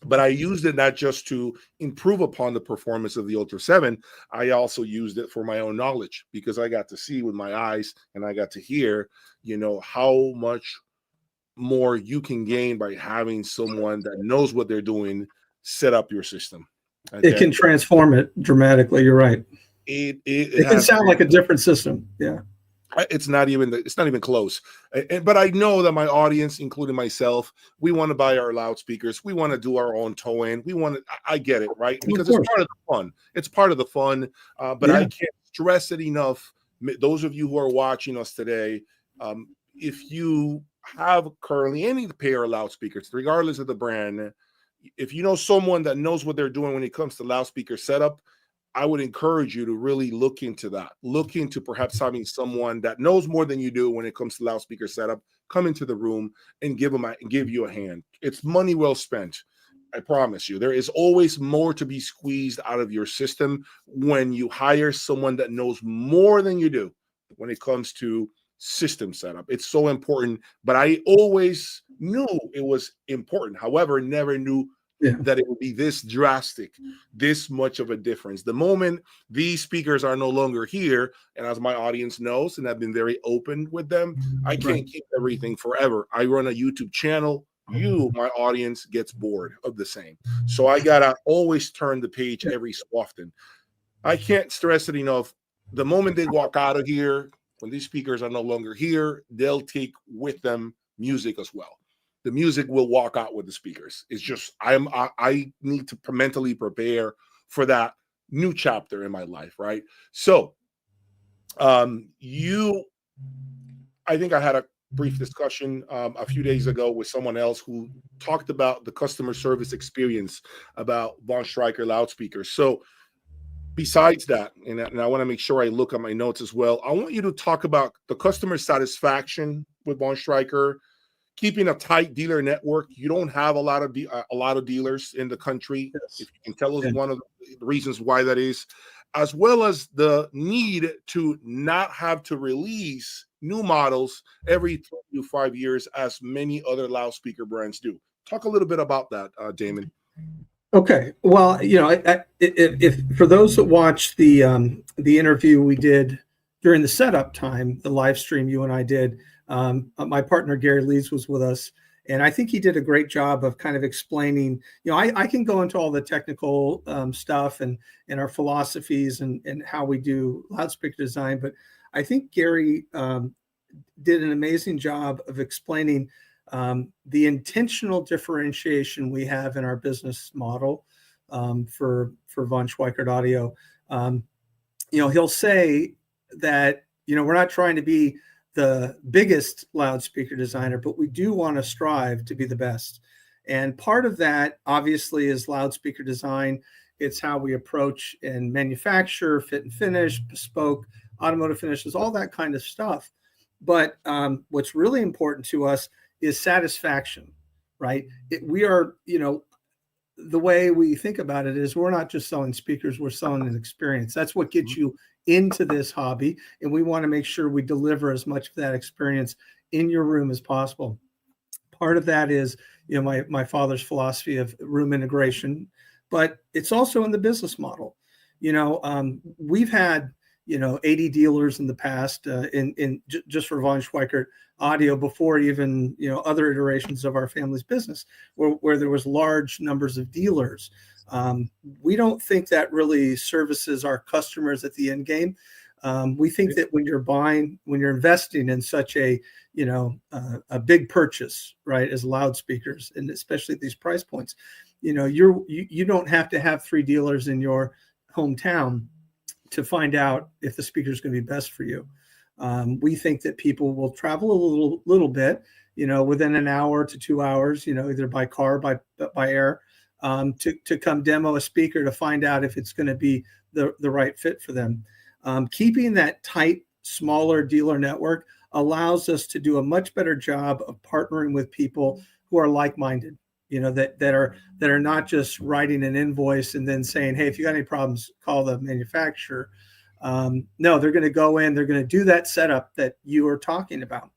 But I used it not just to improve upon the performance of the Ultra 7. I also used it for my own knowledge, because I got to see with my eyes and I got to hear, how much more you can gain by having someone that knows what they're doing set up your system. It can transform it dramatically. You're right. It can sound like a different system. Yeah. It's not even close. But I know that my audience, including myself, we want to buy our loudspeakers. We want to do our own toe in. I get it, right? Because it's part of the fun. It's part of the fun. But I can't stress it enough. Those of you who are watching us today, if you have currently any pair of loudspeakers, regardless of the brand, if you know someone that knows what they're doing when it comes to loudspeaker setup, I would encourage you to really look into that. Look into perhaps having someone that knows more than you do when it comes to loudspeaker setup come into the room and give you a hand. It's money well spent. I promise you. There is always more to be squeezed out of your system when you hire someone that knows more than you do when it comes to system setup. It's so important, but I always knew it was important. However, never knew that it would be this drastic, this much of a difference. The moment these speakers are no longer here, and as my audience knows, and I've been very open with them, I can't keep everything forever. I run a YouTube channel. My audience, gets bored of the same. So I gotta always turn the page every so often. I can't stress it enough. The moment they walk out of here, when these speakers are no longer here, they'll take with them music as well. The music will walk out with the speakers. It's just I need to mentally prepare for that new chapter in my life, right? So I think I had a brief discussion a few days ago with someone else who talked about the customer service experience about Von Schweikert loudspeakers. So besides that, and I want to make sure I look at my notes as well, I want you to talk about the customer satisfaction with Von Schweikert, keeping a tight dealer network. You don't have a lot of dealers in the country. Yes. If you can tell us one of the reasons why that is, as well as the need to not have to release new models every 3 to 5 years, as many other loudspeaker brands do. Talk a little bit about that, Damon. Okay. Well, if for those that watched the interview we did during the setup time, the live stream you and I did, my partner Gary Lees was with us, and I think he did a great job of kind of explaining. I can go into all the technical stuff and our philosophies and how we do loudspeaker design, but I think Gary did an amazing job of explaining the intentional differentiation we have in our business model for Von Schweikert Audio. He'll say that we're not trying to be the biggest loudspeaker designer, but we do want to strive to be the best. And part of that, obviously, is loudspeaker design. It's how we approach and manufacture, fit and finish, bespoke, automotive finishes, all that kind of stuff. But what's really important to us is satisfaction, right? We are, the way we think about it is we're not just selling speakers, we're selling an experience. That's what gets you into this hobby. And we want to make sure we deliver as much of that experience in your room as possible. Part of that is, my father's philosophy of room integration, but it's also in the business model. We've had, 80 dealers in the past just for Von Schweikert Audio before even, other iterations of our family's business where there was large numbers of dealers. We don't think that really services our customers at the end game. We think that when you're investing in such a big purchase, right, as loudspeakers, and especially at these price points, you don't have to have 3 dealers in your hometown to find out if the speaker is going to be best for you. We think that people will travel a little bit, within an hour to 2 hours, either by car, by air, to come demo a speaker to find out if it's going to be the right fit for them. Keeping that tight, smaller dealer network allows us to do a much better job of partnering with people who are like-minded, that are not just writing an invoice and then saying, hey, if you got any problems, call the manufacturer. No, they're going to go in, they're going to do that setup that you are talking about.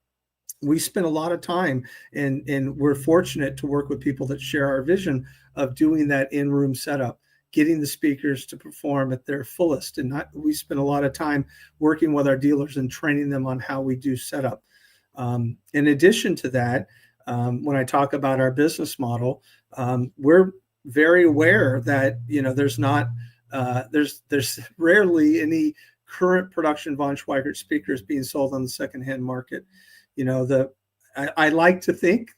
we spend a lot of time, and we're fortunate to work with people that share our vision of doing that in-room setup, getting the speakers to perform at their fullest. And we spend a lot of time working with our dealers and training them on how we do setup. In addition to that, when I talk about our business model, we're very aware that, you know, there's rarely any current production Von Schweikert speakers being sold on the secondhand market. You know, I like to think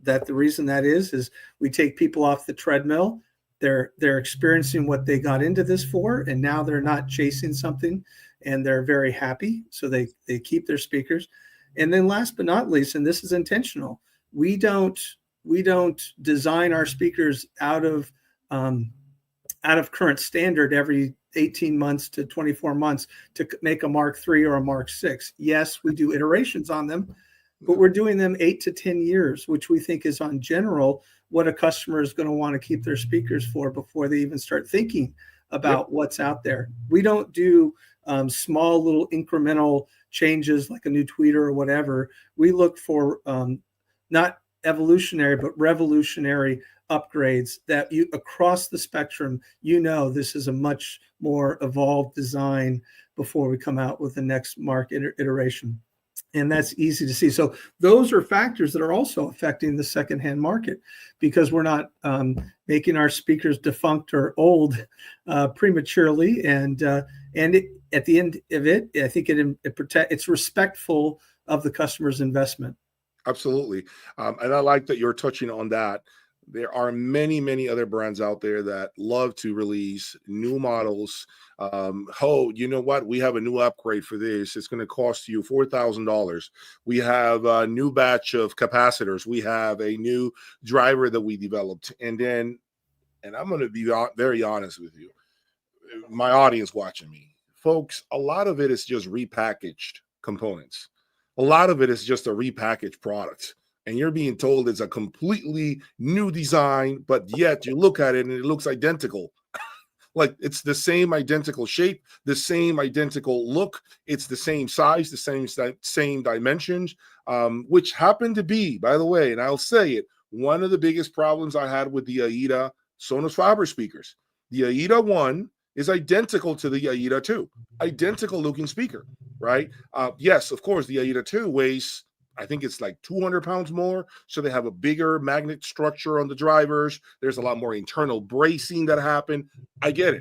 that the reason that is we take people off the treadmill. They're experiencing what they got into this for, and now they're not chasing something, and they're very happy. So they keep their speakers. And then last but not least, and this is intentional, we don't design our speakers out of current standard every 18 months to 24 months to make a Mark III or a Mark VI. Yes, we do iterations on them, but we're doing them 8 to 10 years, which we think is on general what a customer is going to want to keep their speakers for before they even start thinking about what's out there. We don't do small little incremental changes like a new tweeter or whatever. We look for not evolutionary, but revolutionary upgrades that you across the spectrum, you know, this is a much more evolved design before we come out with the next Mark iteration. And that's easy to see. So those are factors that are also affecting the secondhand market, because we're not making our speakers defunct or old prematurely. And at the end of it, I think it's respectful of the customer's investment. Absolutely. And I like that you're touching on that. There are many, many other brands out there that love to release new models. Oh, you know what? We have a new upgrade for this. It's going to cost you $4,000. We have a new batch of capacitors. We have a new driver that we developed. And I'm going to be very honest with you, my audience watching me, folks, a lot of it is just repackaged components. A lot of it is just a repackaged product. And you're being told it's a completely new design, but yet you look at it and it looks identical. Like it's the same identical shape, the same identical look. It's the same size, the same dimensions, which happen to be, by the way, and I'll say it, one of the biggest problems I had with the AIDA Sonos Faber speakers. The AIDA 1 is identical to the AIDA 2, identical looking speaker, right? Yes, of course, the AIDA 2 weighs, I think it's like 200 pounds more. So they have a bigger magnet structure on the drivers. There's a lot more internal bracing that happen. I get it.